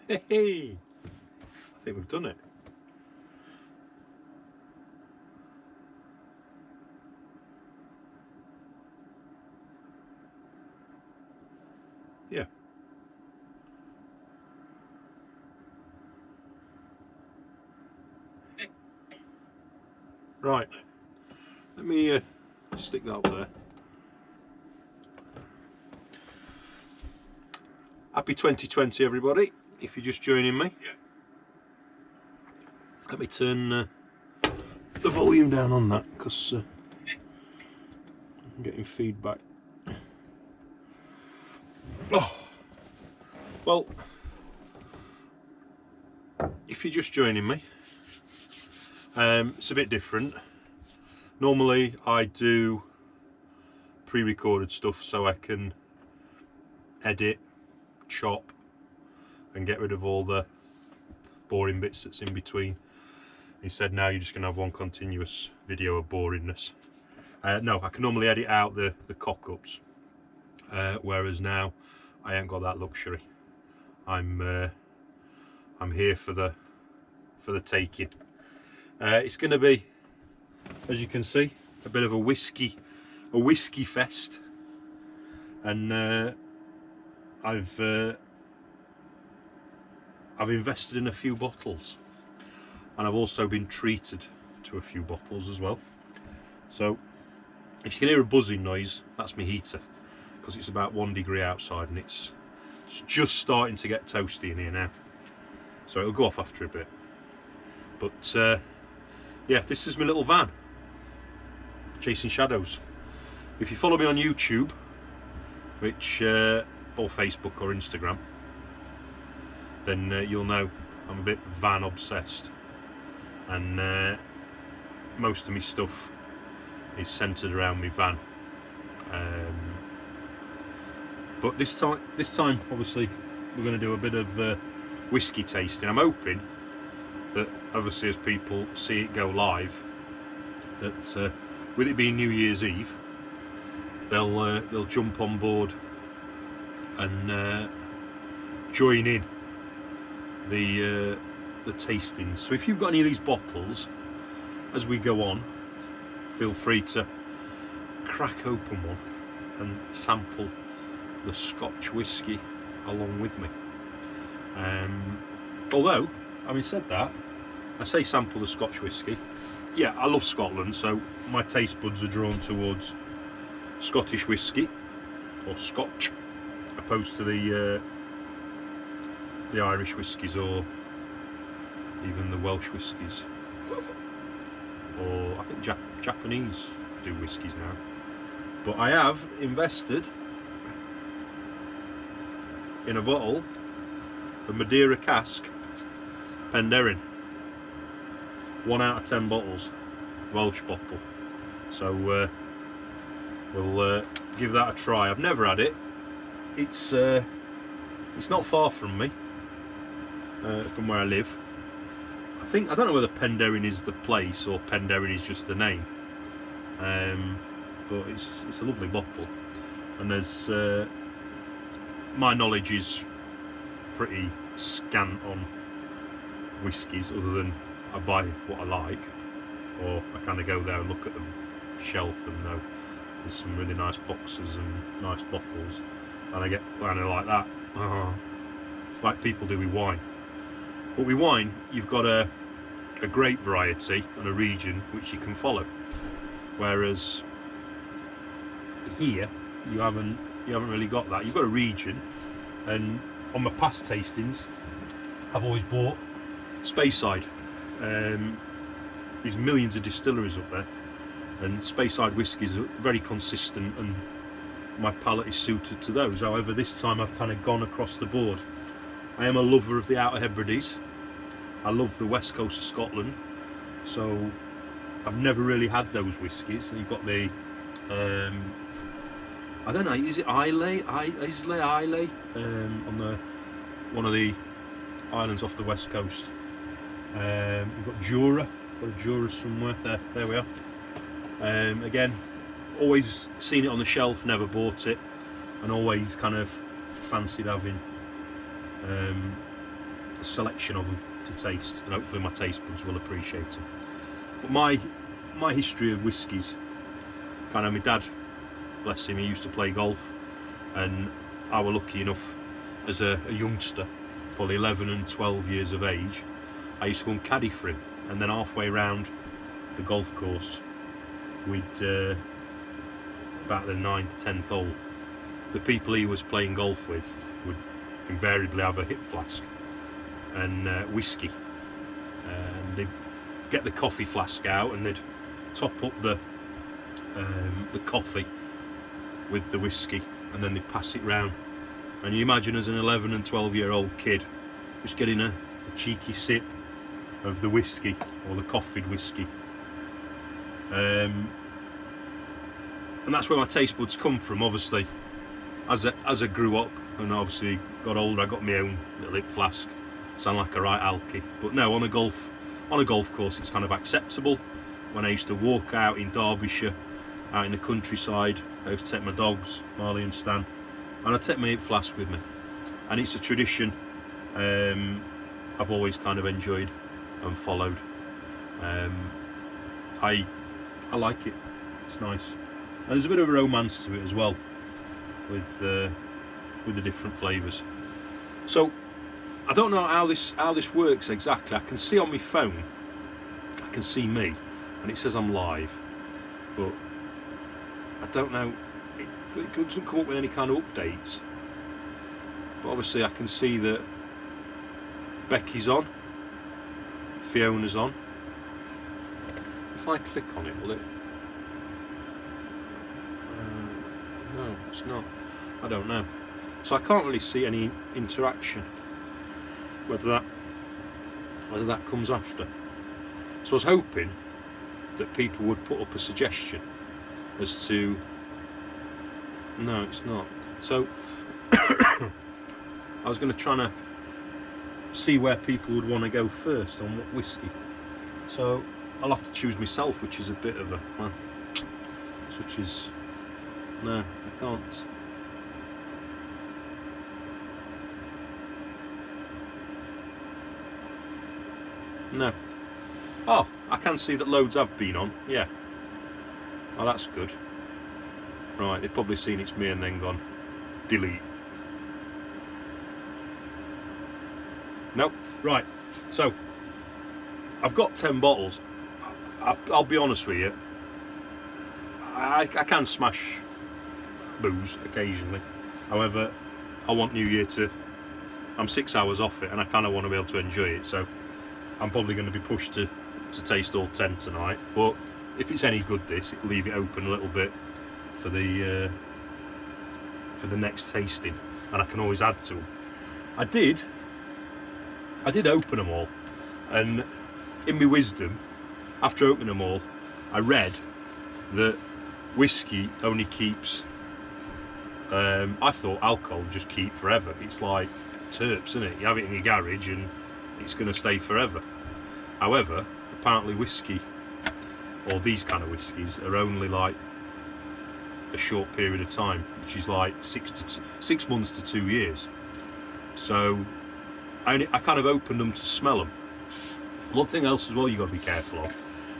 Hey, I think we've done it. Yeah. Right. Let me stick that up there. Happy 2020, everybody. If you're just joining me, let me turn the volume down on that because I'm getting feedback. Oh. Well, if you're just joining me, it's a bit different. Normally I do pre-recorded stuff so I can edit, chop and get rid of all the boring bits that's in between. Instead now you're just going to have one continuous video of boringness. No, I can normally edit out the cock-ups, whereas now I ain't got that luxury. I'm here for the taking. It's going to be, as you can see, a bit of a whiskey fest, and I've invested in a few bottles, and I've also been treated to a few bottles as well. So if you can hear a buzzing noise, that's my heater, because it's about 1 degree outside and it's just starting to get toasty in here now, so it'll go off after a bit. But yeah, this is my little van, chasing shadows. If you follow me on YouTube, which or Facebook or Instagram, then you'll know I'm a bit van obsessed, and most of my stuff is centered around my van. But this time obviously we're going to do a bit of whiskey tasting. I'm hoping that obviously as people see it go live, that with it being New Year's Eve, they'll jump on board and join in the tastings. So if you've got any of these bottles, as we go on, feel free to crack open one and sample the Scotch whisky along with me. Although, having said that, I say sample the Scotch whisky. Yeah, I love Scotland, so my taste buds are drawn towards Scottish whisky or Scotch, opposed to the Irish whiskies or even the Welsh whiskies, or I think Japanese do whiskies now. But I have invested in a bottle of Madeira cask Penderyn. 1 out of 10 bottles, Welsh bottle. So we'll give that a try. I've never had it. It's not far from me, from where I live. I don't know whether Penderyn is the place or Penderyn is just the name, but it's a lovely bottle, and there's my knowledge is pretty scant on whiskies, other than I buy what I like, or I kind of go there and look at the shelf and know there's some really nice boxes and nice bottles, and I get kind of like that, like people do with wine. But with wine, you've got a grape variety and a region which you can follow, whereas here you haven't really got that. You've got a region, and on my past tastings I've always bought Speyside. There's millions of distilleries up there, and Speyside whiskies are very consistent, and my palate is suited to those. However, this time I've kind of gone across the board. I am a lover of the Outer Hebrides. I love the west coast of Scotland, so I've never really had those whiskies. You've got the I don't know, is it Islay on the one of the islands off the west coast. We've got Jura, somewhere there we are. Again, always seen it on the shelf, never bought it, and always kind of fancied having a selection of them to taste, and hopefully my taste buds will appreciate them. But my history of whiskies, kind of, my dad, bless him, he used to play golf, and I was lucky enough as a youngster, probably 11 and 12 years of age, I used to go and caddy for him, and then halfway round the golf course, we'd about the 9th, 10th hole, the people he was playing golf with would invariably have a hip flask and whiskey, and they'd get the coffee flask out and they'd top up the coffee with the whiskey, and then they'd pass it round. And you imagine, as an 11 and 12-year-old kid, just getting a cheeky sip of the whiskey, or the coffeed whiskey. And that's where my taste buds come from. Obviously, as I grew up and obviously got older, I got my own little hip flask. Sound like a right alky, but no, on a golf course it's kind of acceptable. When I used to walk out in Derbyshire, out in the countryside, I used to take my dogs, Marley and Stan, and I take my hip flask with me, and it's a tradition I've always kind of enjoyed and followed. I like it. It's nice, and there's a bit of a romance to it as well, with the different flavours. So I don't know how this works exactly. I can see on my phone, I can see me, and it says I'm live, but I don't know. It doesn't come up with any kind of updates. But obviously I can see that Becky's on, Fiona's on. If I click on it, will it? No, it's not. I don't know. So I can't really see any interaction. Whether that comes after. So I was hoping that people would put up a suggestion as to. No, it's not. So I was going to try to see where people would want to go first on what whiskey. So I'll have to choose myself, which is a bit of a no, I can't. No. Oh, I can see that loads have been on. Yeah. Oh, that's good. Right, they've probably seen it's me and then gone delete. Nope. Right. So I've got 10 bottles. I'll be honest with you. I can smash booze occasionally. However, I want New Year to. I'm 6 hours off it, and I kind of want to be able to enjoy it. So I'm probably going to be pushed to taste all 10 tonight. But if it's any good, it'll leave it open a little bit for the next tasting, and I can always add to them. I did open them all, and in my wisdom, after opening them all, I read that whiskey only keeps. I thought alcohol would just keep forever. It's like terps, isn't it? You have it in your garage and it's going to stay forever. However, apparently whiskey, or these kind of whiskies, are only like a short period of time, which is like 6 months to 2 years. So I kind of opened them to smell them. One thing else as well you got to be careful of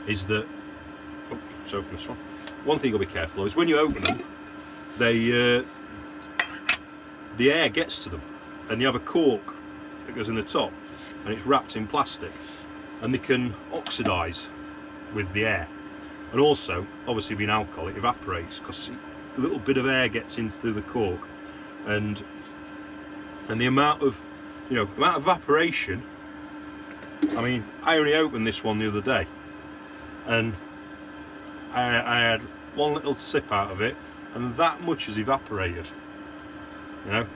is that, oh, let's open this one. One thing you got to be careful of is when you open them, the air gets to them, and you have a cork that goes in the top, and it's wrapped in plastic, and they can oxidise with the air. And also, obviously being alcohol, it evaporates because a little bit of air gets into the cork, and the amount of evaporation. I mean, I only opened this one the other day, and I had one little sip out of it, and that much has evaporated. You know,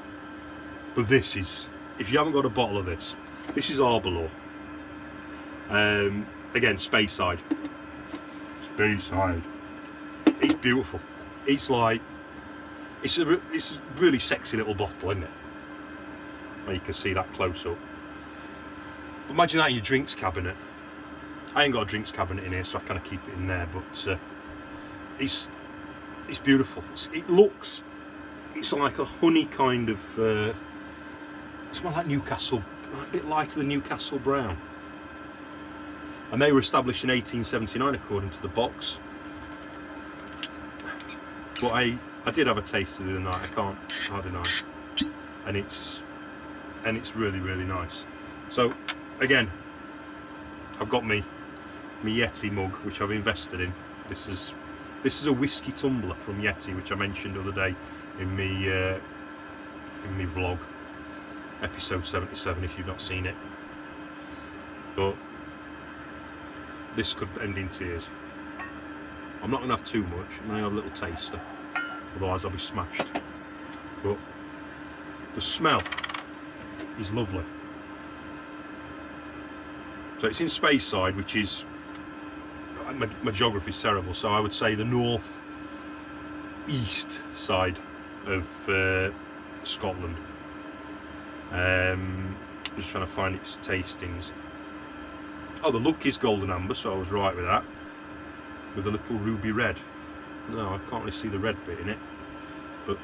but this is, if you haven't got a bottle of this is Arbor Law. Again, Speyside. It's beautiful. It's like, it's a really sexy little bottle, isn't it? Well, you can see that close up. Imagine that in your drinks cabinet. I ain't got a drinks cabinet in here, so I kind of keep it in there. But it's beautiful. It's like a honey kind of. It's more like Newcastle a bit lighter than Newcastle Brown. And they were established in 1879 according to the box. But I did have a taste the other night, I can't deny it. And it's really, really nice. So again, I've got me Yeti mug, which I've invested in. This is a whiskey tumbler from Yeti, which I mentioned the other day in me vlog, episode 77, if you've not seen it. But this could end in tears. I'm not going to have too much, I'm going to have a little taster, otherwise I'll be smashed. But the smell is lovely. So it's in Speyside, which is, my geography is terrible, so I would say the north east side of Scotland. Just trying to find its tastings. Oh, the look is golden amber, so I was right with that. With a little ruby red. No, I can't really see the red bit in it. But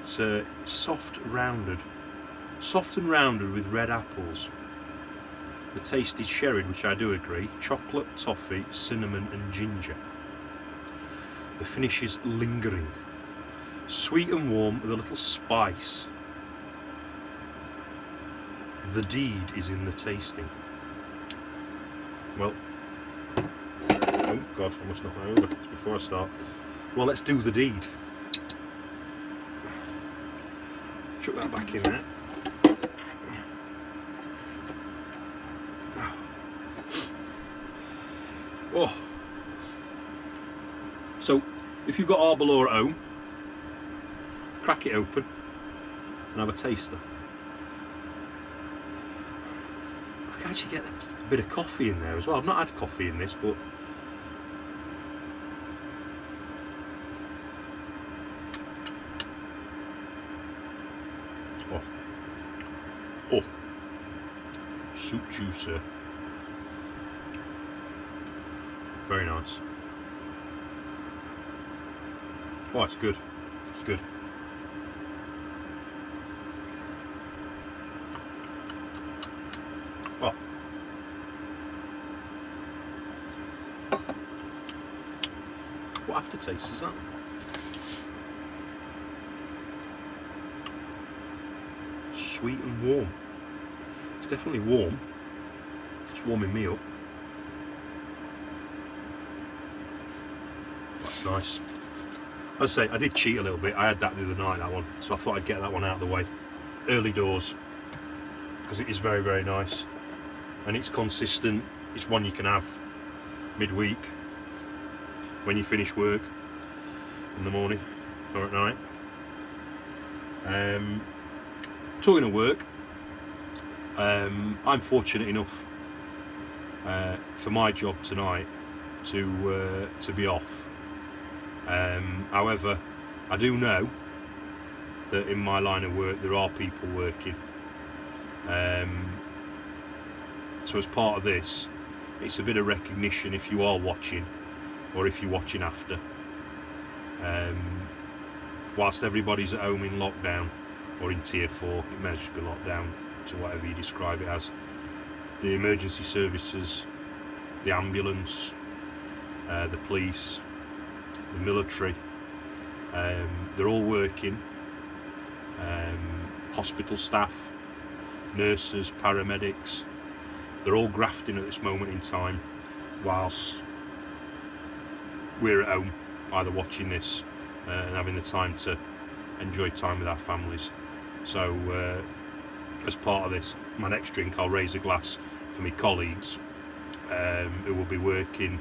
soft and rounded with red apples. The taste is sherried, which I do agree. Chocolate, toffee, cinnamon and ginger. The finish is lingering. Sweet and warm with a little spice. The deed is in the tasting. Well, oh God, I must knock that over before I start. Well, let's do the deed. Chuck that back in there. Oh. So, if you've got Arbalaw at home, crack it open and have a taster. I can actually get a bit of coffee in there as well. I've not had coffee in this, but oh, soup juicer. Very nice. Oh, it's good. It's good. Oh. What aftertaste is that? Sweet and warm. It's definitely warm. It's warming me up. That's nice. As I say, I did cheat a little bit. I had that the other night, that one, so I thought I'd get that one out of the way early doors, because it is very, very nice and it's consistent. It's one you can have midweek when you finish work in the morning or at night. Talking of work, I'm fortunate enough for my job tonight to be off. However, I do know that in my line of work there are people working. So as part of this, it's a bit of recognition if you are watching, or if you're watching after. Whilst everybody's at home in lockdown, or in tier 4, it may just be lockdown to whatever you describe it as, the emergency services, the ambulance, the police, the military, they're all working. Hospital staff, nurses, paramedics, they're all grafting at this moment in time, whilst we're at home either watching this and having the time to enjoy time with our families. So as part of this, my next drink, I'll raise a glass for my colleagues who will be working,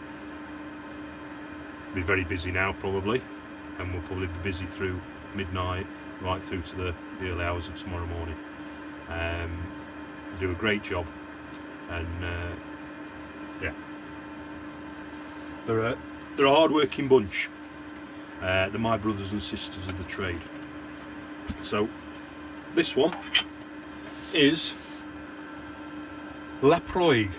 be very busy now probably, and we'll probably be busy through midnight right through to the early hours of tomorrow morning. They do a great job, and yeah, they're a hard-working bunch. They're my brothers and sisters of the trade. So this one is Laphroaig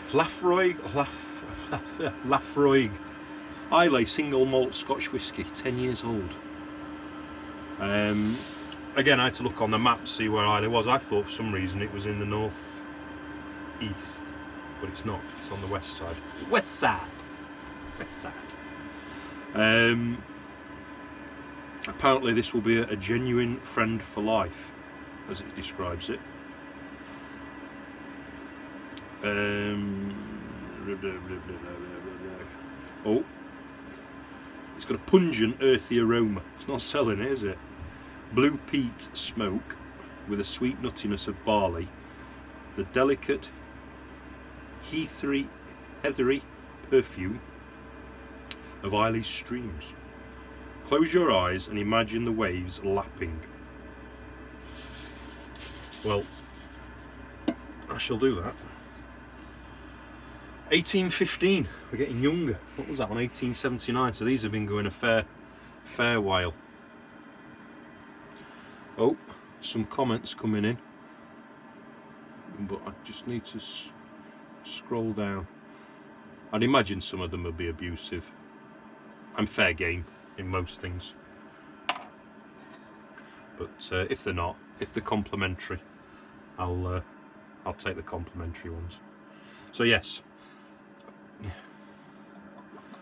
Islay single malt Scotch whisky, 10 years old. Again, I had to look on the map to see where Islay was. I thought for some reason it was in the east, but it's not. It's on the west side. West side. West side. Apparently this will be a genuine friend for life, as it describes it. Oh, it's got a pungent earthy aroma. It's not selling it, is it? Blue peat smoke with a sweet nuttiness of barley, the delicate heathery perfume of Isley's streams. Close your eyes and imagine the waves lapping. Well, I shall do that. 1815, we're getting younger. What was that one? 1879, so these have been going a fair while. Oh, some comments coming in, but I just need to scroll down. I'd imagine some of them will be abusive. I'm fair game in most things, but if they're not, if they're complimentary, I'll take the complimentary ones. So yes,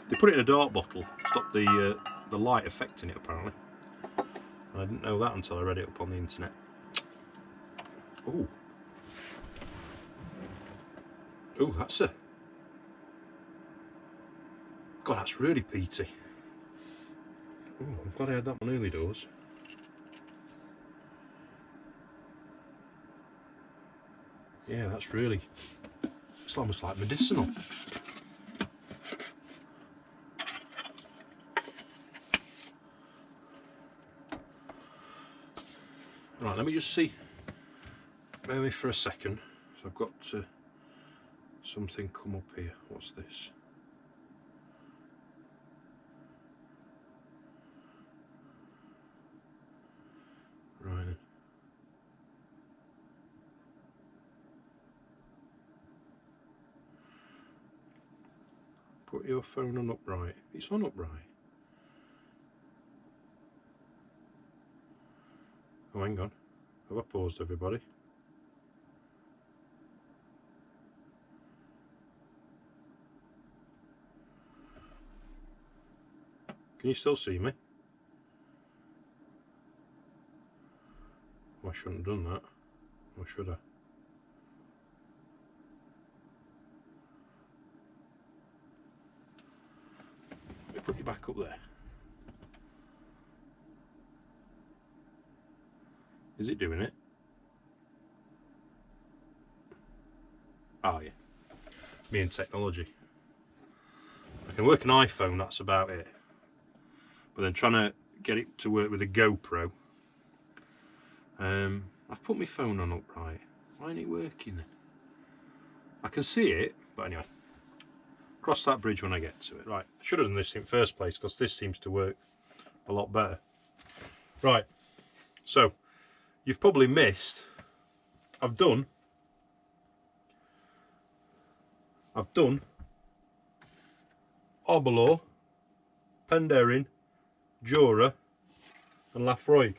they put it in a dark bottle to stop the light affecting it apparently. And I didn't know that until I read it up on the internet. Oh, oh, that's a God. That's really peaty. Oh, I'm glad I had that one early doors. Yeah, that's really. It's almost like medicinal. Right, let me just see. Bear with me for a second. So I've got something come up here. What's this? Right. Put your phone on upright. It's on upright. Oh, hang on. Have I paused everybody? Can you still see me? Oh, I shouldn't have done that. Or should I? Let me put you back up there. Is it doing it? Oh yeah. Me and technology. I can work an iPhone, that's about it. But then trying to get it to work with a GoPro. I've put my phone on upright. Why ain't it working then? I can see it, but anyway. Cross that bridge when I get to it. Right, I should have done this in first place because this seems to work a lot better. Right, so you've probably missed. I've done Oberlo, Penderyn, Jura and Laphroaig.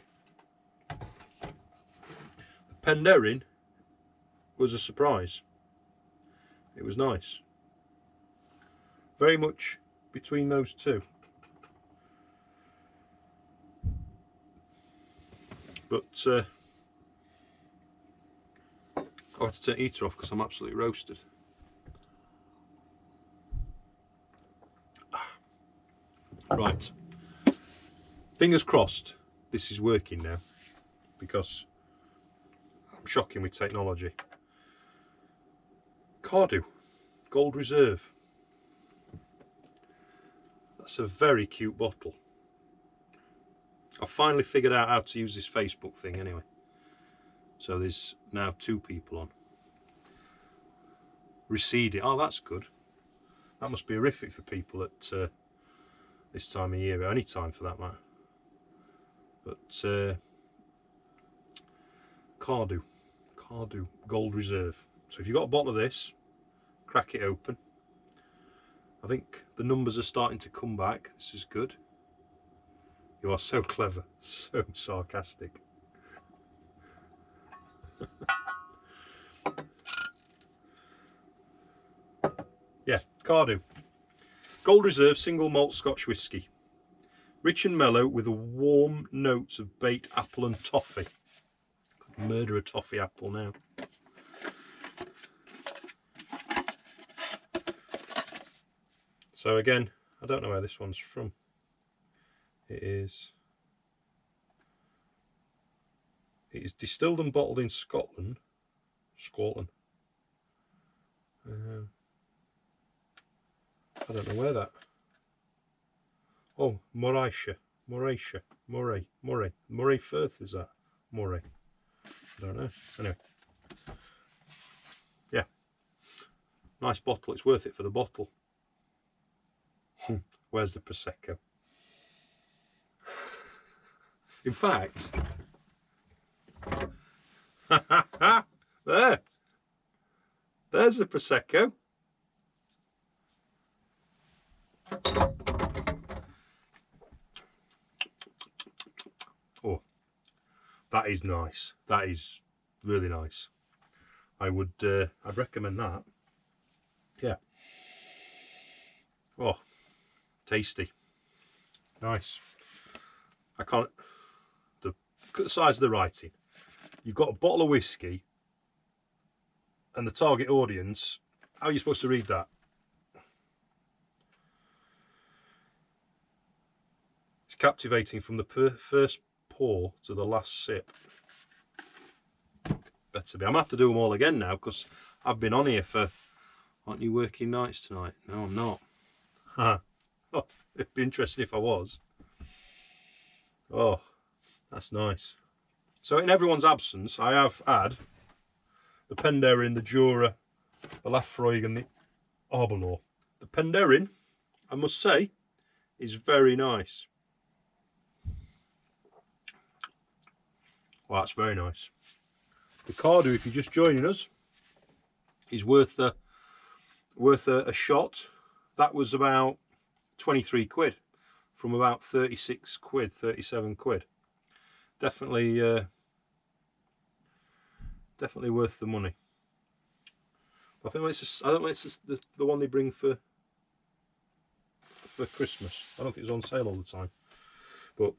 Penderyn was a surprise. It was nice. Very much between those two. But I had to turn the heater off because I'm absolutely roasted. Right. Fingers crossed this is working now, because I'm shocking with technology. Cardew Gold Reserve. That's a very cute bottle. I've finally figured out how to use this Facebook thing anyway. So there's now 2 people on. Receding. Oh, that's good. That must be horrific for people at this time of year, or any time for that matter. But Cardew Gold Reserve. So if you've got a bottle of this, crack it open. I think the numbers are starting to come back. This is good. You are so clever, so sarcastic. Yeah, Cardew. Gold Reserve single malt Scotch whisky. Rich and mellow with a warm notes of baked apple and toffee. Could murder a toffee apple now. So again, I don't know where this one's from. It is distilled and bottled in Scotland. I don't know where that. Oh, Moray Firth, is that? Moray. I don't know. Anyway. Yeah. Nice bottle. It's worth it for the bottle. Where's the Prosecco? In fact, there's the Prosecco. Oh, that is nice. That is really nice. I'd recommend that. Yeah. Oh, tasty. Nice. I can't. Look at the size of the writing. You've got a bottle of whiskey, and the target audience. How are you supposed to read that? It's captivating from the first pour to the last sip. Better be. I'm gonna have to do them all again now because I've been on here for. Aren't you working nights tonight? No, I'm not. Oh, it'd be interesting if I was. Oh, that's nice. So in everyone's absence, I have had the Penderyn, the Jura, the Laphroaig and the Arbor. The Penderyn, I must say, is very nice. Well, that's very nice. The Cardew, if you're just joining us, is worth a shot. That was about 23 quid from about 36 quid, 37 quid. Definitely worth the money. I think it's I don't know, it's the one they bring for Christmas. I don't think it's on sale all the time, but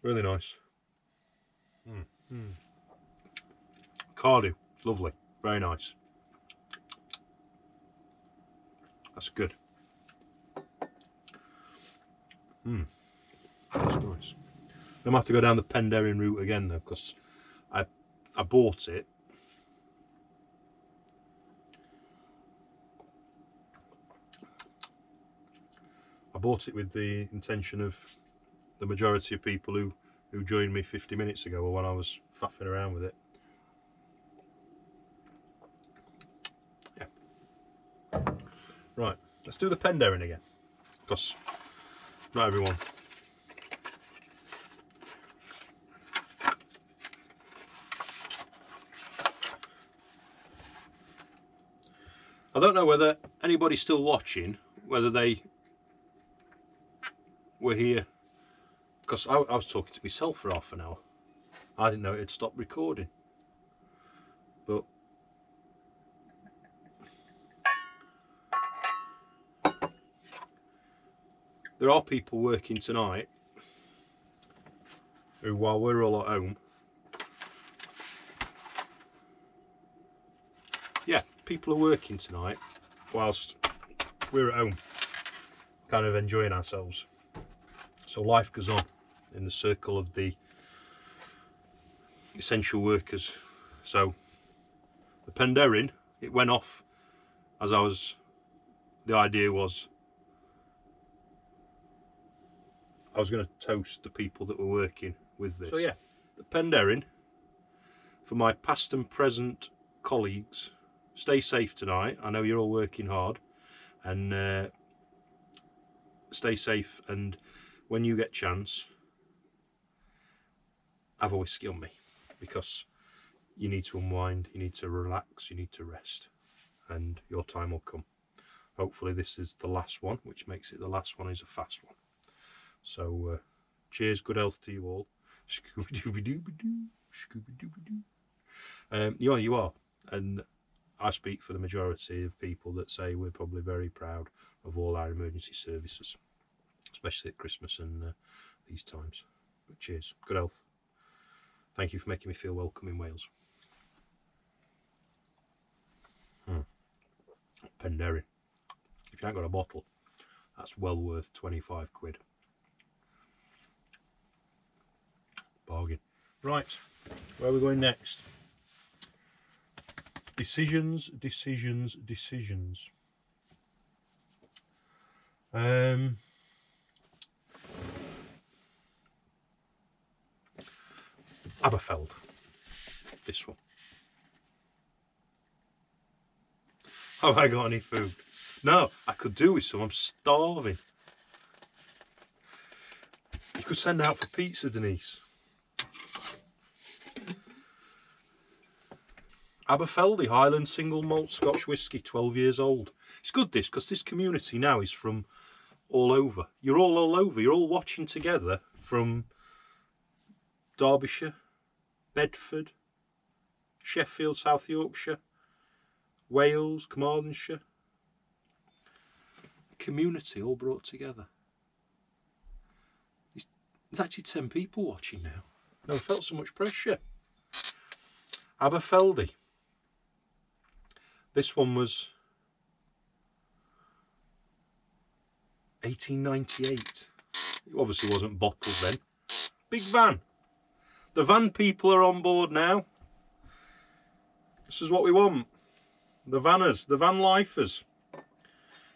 really nice. Cardew, lovely, very nice. That's good. That's nice. I'm gonna have to go down the Penderyn route again though, because I bought it. I bought it with the intention of the majority of people who joined me 50 minutes ago, or when I was faffing around with it. Yeah. Right, let's do the Penderyn again, because not everyone. I don't know whether anybody's still watching, whether they were here, because I was talking to myself for half an hour. I didn't know it had stopped recording. But there are people working tonight who, while we're all at home, yeah, people are working tonight whilst we're at home, kind of enjoying ourselves. So life goes on in the circle of the essential workers. So the Penderyn, it went off as the idea was I was going to toast the people that were working with this. So yeah, the Penderyn, for my past and present colleagues, stay safe tonight. I know you're all working hard, and stay safe, and when you get chance, have a whiskey on me, because you need to unwind, you need to relax, you need to rest, and your time will come. Hopefully this is the last one, which makes it the last one is a fast one. So cheers, good health to you all. Scooby-Dooby-Doo, Scooby-Dooby-Doo. Yeah, you are, and I speak for the majority of people that say we're probably very proud of all our emergency services, especially at Christmas and these times. But cheers, good health. Thank you for making me feel welcome in Wales. Penderyn. If you ain't got a bottle, that's well worth 25 quid. Bargain. Right, where are we going next? Decisions. Aberfeld. This one. Have I got any food? No, I could do with some. I'm starving. You could send out for pizza, Denise. Aberfeldy Highland single malt Scotch whisky, 12 years old. It's good this, because this community now is from all over. You're all over. You're all watching together from Derbyshire, Bedford, Sheffield, South Yorkshire, Wales, Carmarthenshire. Community all brought together. There's actually 10 people watching now. Never felt so much pressure. Aberfeldy. This one was 1898. It obviously wasn't bottled then. Big van. The van people are on board now. This is what we want. The vanners, the van lifers.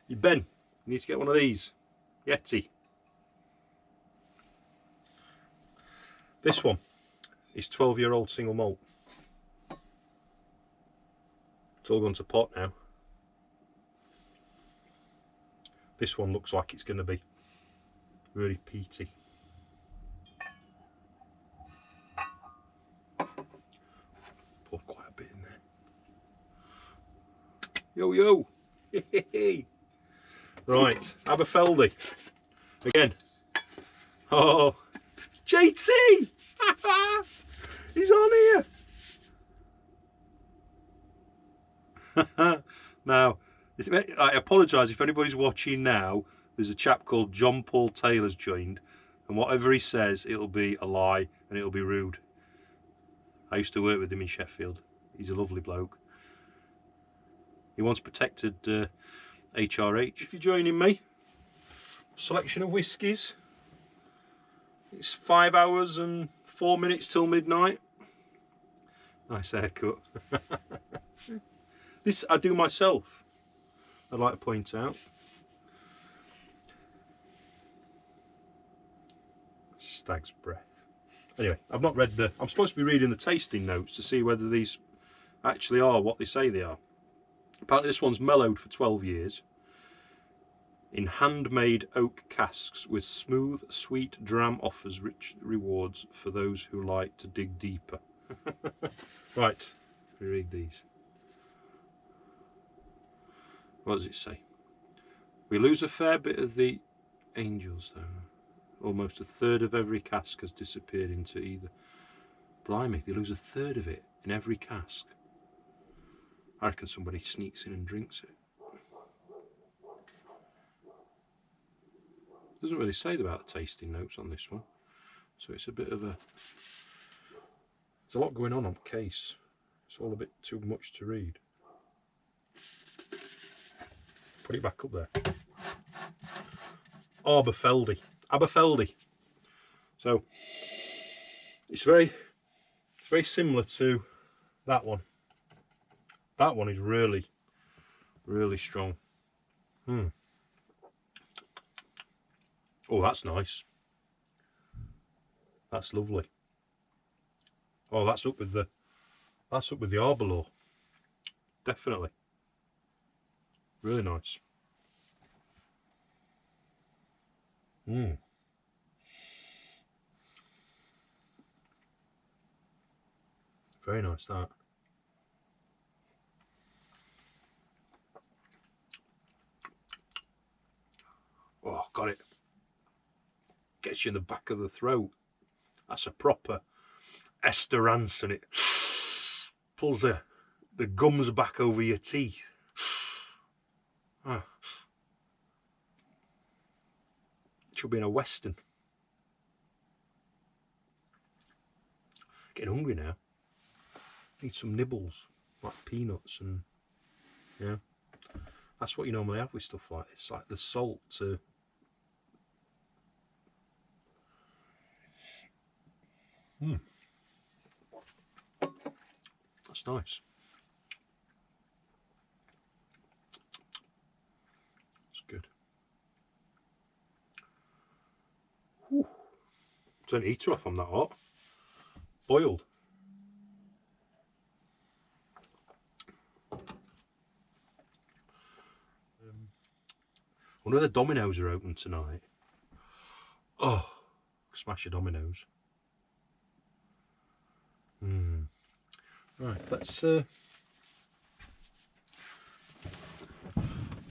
Ben, you need to get one of these. Yeti. This one is 12-year-old single malt. It's all gone to pot now. This one looks like it's going to be really peaty. Poured quite a bit in there. Yo, yo. Right, Aberfeldy. Again. Oh, JT! He's on here. Now, I apologise if anybody's watching now. There's a chap called John Paul Taylor's joined, and whatever he says, it'll be a lie and it'll be rude. I used to work with him in Sheffield. He's a lovely bloke. He once protected HRH. If you're joining me, selection of whiskies. It's 5 hours and 4 minutes till midnight. Nice haircut. This I do myself, I'd like to point out. Stag's breath. Anyway, I've not read the... I'm supposed to be reading the tasting notes to see whether these actually are what they say they are. Apparently this one's mellowed for 12 years. In handmade oak casks with smooth, sweet dram, offers rich rewards for those who like to dig deeper. Right, let me read these. What does it say? We lose a fair bit of the angels though. Almost a third of every cask has disappeared into either. Blimey, they lose a third of it in every cask. I reckon somebody sneaks in and drinks it. Doesn't really say about the tasting notes on this one, so it's a bit of a... There's a lot going on the case. It's all a bit too much to read. Put it back up there. Aberfeldy. Aberfeldy. So it's very similar to that one. That one is really, really strong. Oh, that's nice. That's lovely. Oh, that's up with the Arbor. Definitely. Really nice. Very nice, that. Oh, got it. Gets you in the back of the throat. That's a proper Esther Ranson. It pulls the the gums back over your teeth. Ah. Should be in a Western. Getting hungry now. Need some nibbles, like peanuts, and yeah, that's what you normally have with stuff like this, like the salt to. That's nice. It's good. Whew. Turn the heater off, I'm that hot. Boiled. I wonder if the Dominoes are open tonight. Oh, smash your Dominoes. Right, let's.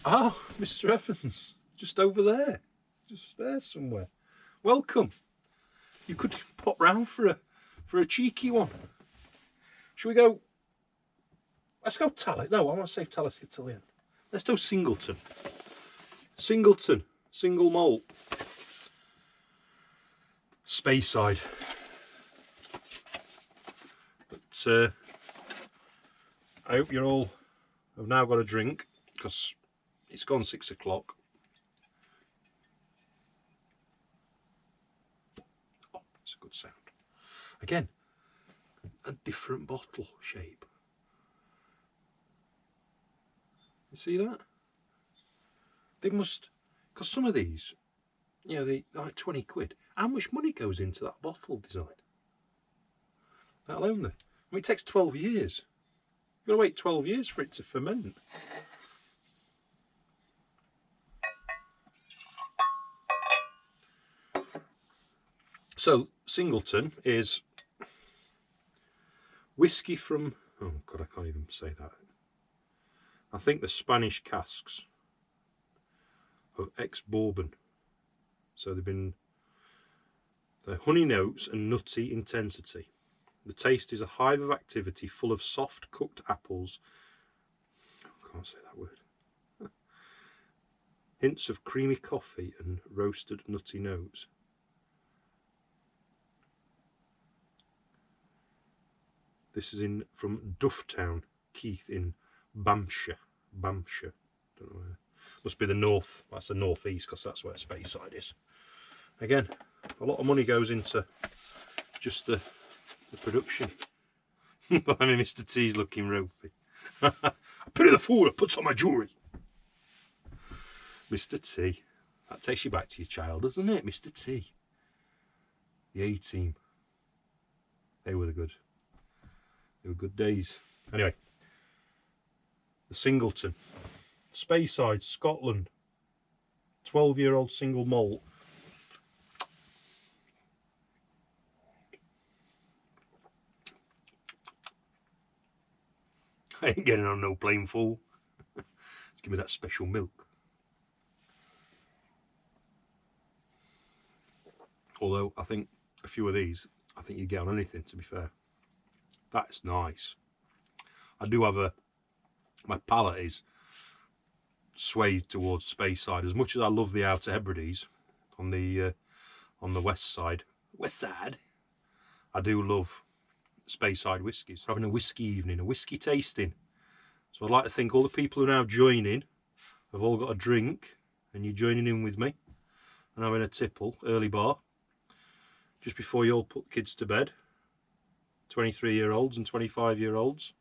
Ah, Mr. Evans, just over there, just there somewhere. Welcome. You could pop round for a cheeky one. Shall we go? Let's go Tallis. No, I want to save Tallis till the end. Let's do Singleton. Singleton, single malt, Speyside. But I hope you all have now got a drink, because it's gone 6 o'clock. Oh, it's a good sound. Again, a different bottle shape. You see that? They must, because some of these, you know, they like 20 quid. How much money goes into that bottle design? That alone then. I mean, it takes 12 years. You've got to wait 12 years for it to ferment. So, Singleton is whiskey from, oh God, I can't even say that. I think the Spanish casks of ex-bourbon. So they've been the honey notes and nutty intensity. The taste is a hive of activity full of soft cooked apples. I can't say that word. Hints of creamy coffee and roasted nutty notes. This is from Dufftown, Keith in Bamshire. Don't know where. Must be the north. That's the northeast, because that's where Speyside is. Again, a lot of money goes into just the production. I mean, Mr. T's looking ropey. Pity the fool that puts on my jewellery. Mr. T. That takes you back to your childhood, doesn't it? Mr. T. The A-team. They were good days. Anyway, the Singleton. Speyside, Scotland. 12-year-old single malt. I ain't getting on no plane fool. Just give me that special milk. Although I think a few of these, I think you get on anything, to be fair. That's nice. I do have my palate is swayed towards Speyside. As much as I love the Outer Hebrides on the west side, I do love Speyside whiskies. Having a whiskey evening, a whiskey tasting. So I'd like to think all the people who are now joining have all got a drink, and you're joining in with me and having a tipple, early bar, just before you all put the kids to bed. 23-year-olds and 25-year-olds,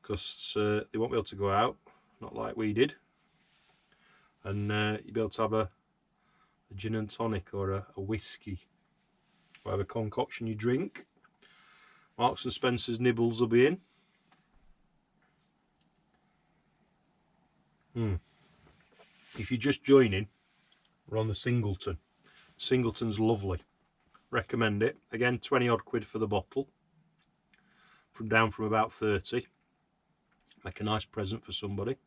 because they won't be able to go out, not like we did, and you'll be able to have a gin and tonic or a whiskey, whatever concoction you drink. Marks and Spencer's nibbles will be in. If you're just joining, we're on the Singleton. Singleton's lovely. Recommend it. Again, 20 odd quid for the bottle. Down from about 30. Make a nice present for somebody.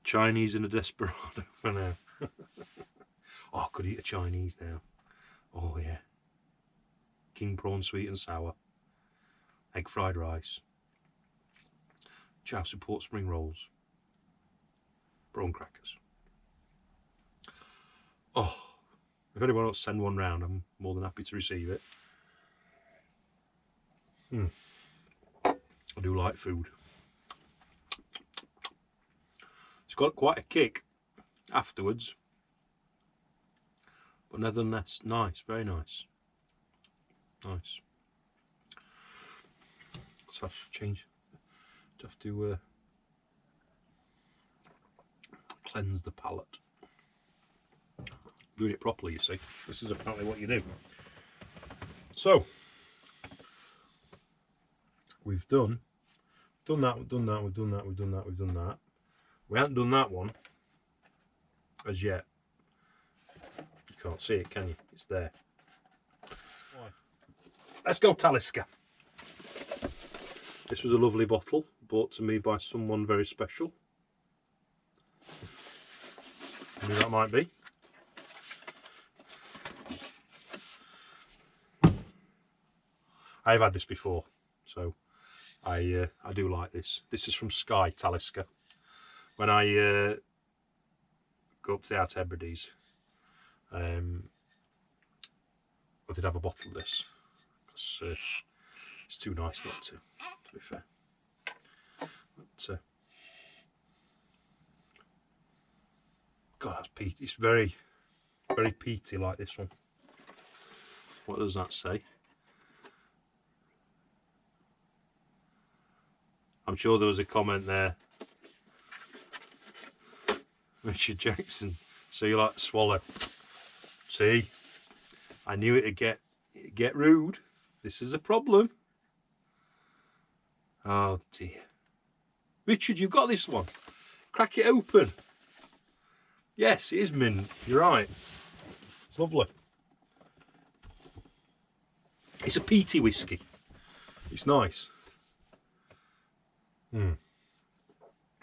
Chinese and a Desperado for now. Oh, I could eat a Chinese now. Oh yeah. king prawn sweet and sour, egg fried rice, chow support spring rolls, prawn crackers. Oh, if anyone wants to send one round, I'm more than happy to receive it. I do like food. It's got quite a kick afterwards, but nevertheless, nice, very nice. Nice. So I have to change. I have to cleanse the palate. Doing it properly, you see. This is apparently what you do. So we've done that, we've done that, we've done that, we've done that, we've done that. We haven't done that one as yet. You can't see it, can you? It's there. Let's go Talisker. This was a lovely bottle brought to me by someone very special. Who that might be. I've had this before, so I do like this. This is from Skye Talisker. When I go up to the Outer Hebrides, I did have a bottle of this because it's too nice not to be fair. But, God, that's peaty. It's very, very peaty like this one. What does that say? I'm sure there was a comment there. Richard Jackson, so you like to swallow. See, I knew it'd get rude. This is a problem. Oh dear. Richard, you've got this one. Crack it open. Yes, it is mint. You're right. It's lovely. It's a peaty whiskey. It's nice.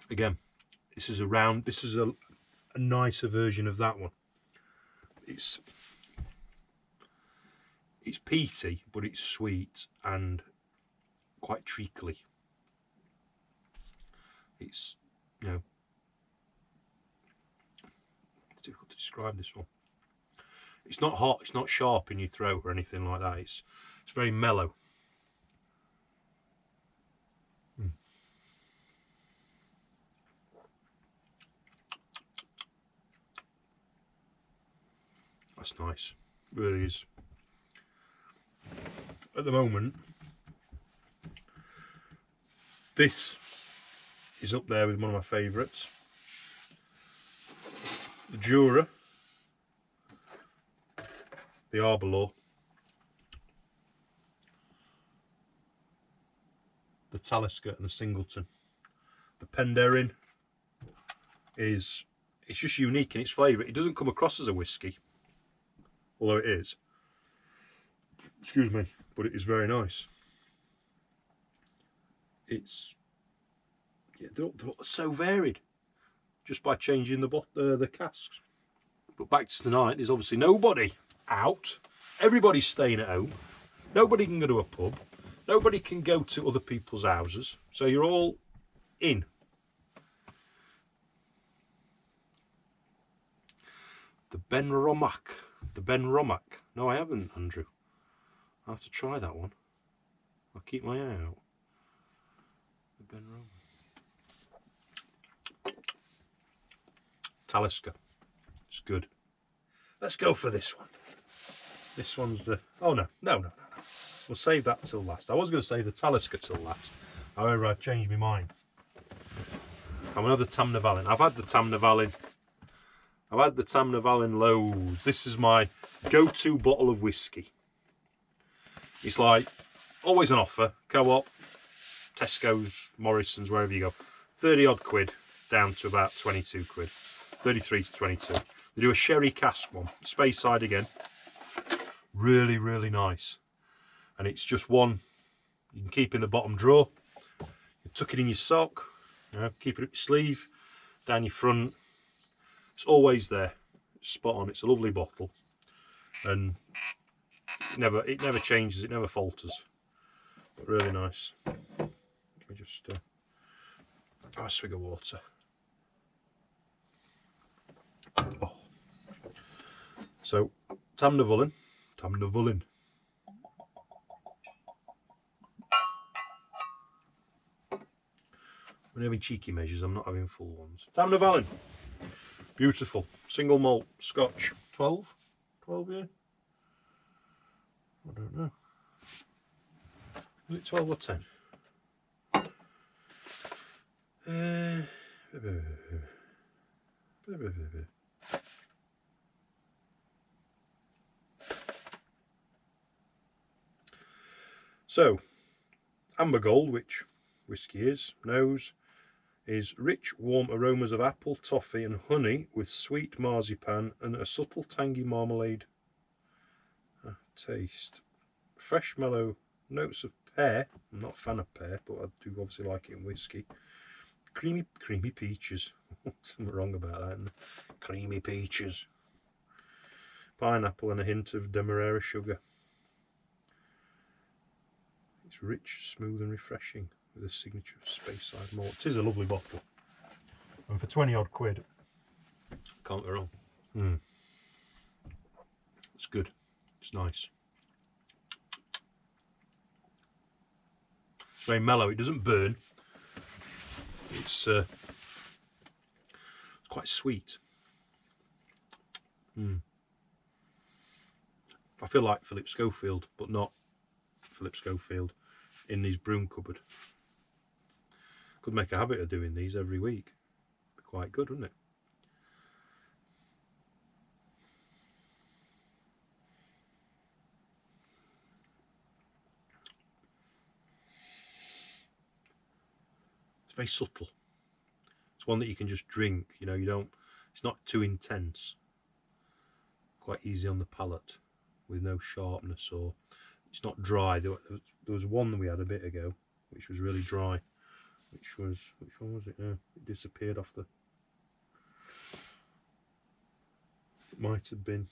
Again, this is a nicer version of that one. It's peaty, but it's sweet and quite treacly. It's, you know, it's difficult to describe this one. It's not hot, it's not sharp in your throat or anything like that. It's very mellow. That's nice, it really is. At the moment, this is up there with one of my favourites. The Jura, the Arbor, the Talisker and the Singleton. The Penderyn it's just unique in its flavour. It doesn't come across as a whiskey, although it is. Excuse me, but it is very nice. They're so varied just by changing the casks. But back to tonight, there's obviously nobody out. Everybody's staying at home. Nobody can go to a pub. Nobody can go to other people's houses. So you're all in. The Ben Romack. The Ben Romack. No, I haven't, Andrew. I'll have to try that one. I'll keep my eye out. The Ben Romack. Talisker. It's good. Let's go for this one. This one's the... Oh, no. We'll save that till last. I was going to say the Talisker till last. However, I changed my mind. I'm going to have the Tamnavalin. I've had the Tamnavalin. I've had the Tamnavalin loads. This is my go-to bottle of whiskey. It's like always an offer. Co-op, Tesco's, Morrison's, wherever you go. 30 odd quid down to about 22 quid. 33 to 22. They do a sherry cask one. Space side again. Really, really nice. And it's just one you can keep in the bottom drawer. You tuck it in your sock. You know, keep it up your sleeve. Down your front. It's always there. It's spot on. It's a lovely bottle. And It never changes, it never falters. But really nice. Let me just have a swig of water. Oh. So Tamnavulin. I'm having cheeky measures, I'm not having full ones. Tamnavulin. Beautiful. Single malt Scotch. 12? 12, yeah? I don't know. Is it 12 or 10? So, amber gold, which whiskey is, nose, is rich, warm aromas of apple, toffee and honey with sweet marzipan and a subtle tangy marmalade taste. Fresh mellow notes of pear. I'm not a fan of pear, but I do obviously like it in whiskey. Creamy peaches. Something wrong about that, isn't there? Creamy peaches. Pineapple and a hint of demerara sugar. It's rich, smooth and refreshing with a signature of Speyside malt. It is a lovely bottle. And for 20 odd quid, can't go wrong. It's good. It's nice. It's very mellow. It doesn't burn. It's quite sweet. I feel like Philip Schofield, but not Philip Schofield in his broom cupboard. Could make a habit of doing these every week. Be quite good, wouldn't it? It's very subtle. It's one that you can just drink, you know, it's not too intense. Quite easy on the palate with no sharpness, or it's not dry. There was one that we had a bit ago which was really dry. Which one was it? Yeah, it disappeared off the... It might have been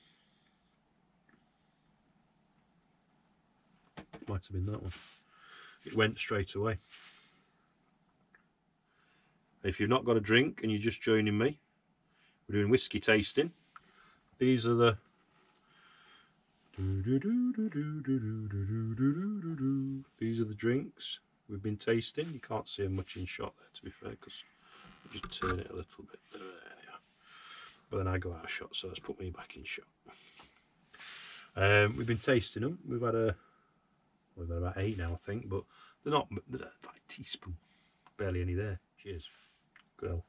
that one. It went straight away. If you've not got a drink and you're just joining me, we're doing whiskey tasting. These are the drinks we've been tasting. You can't see them much in shot there, to be fair, because I just turn it a little bit. There they are. But then I go out of shot, so let's put me back in shot. We've been tasting them. We've had about 8 now, I think, but they're not like a teaspoon. Barely any there. Cheers. Good health.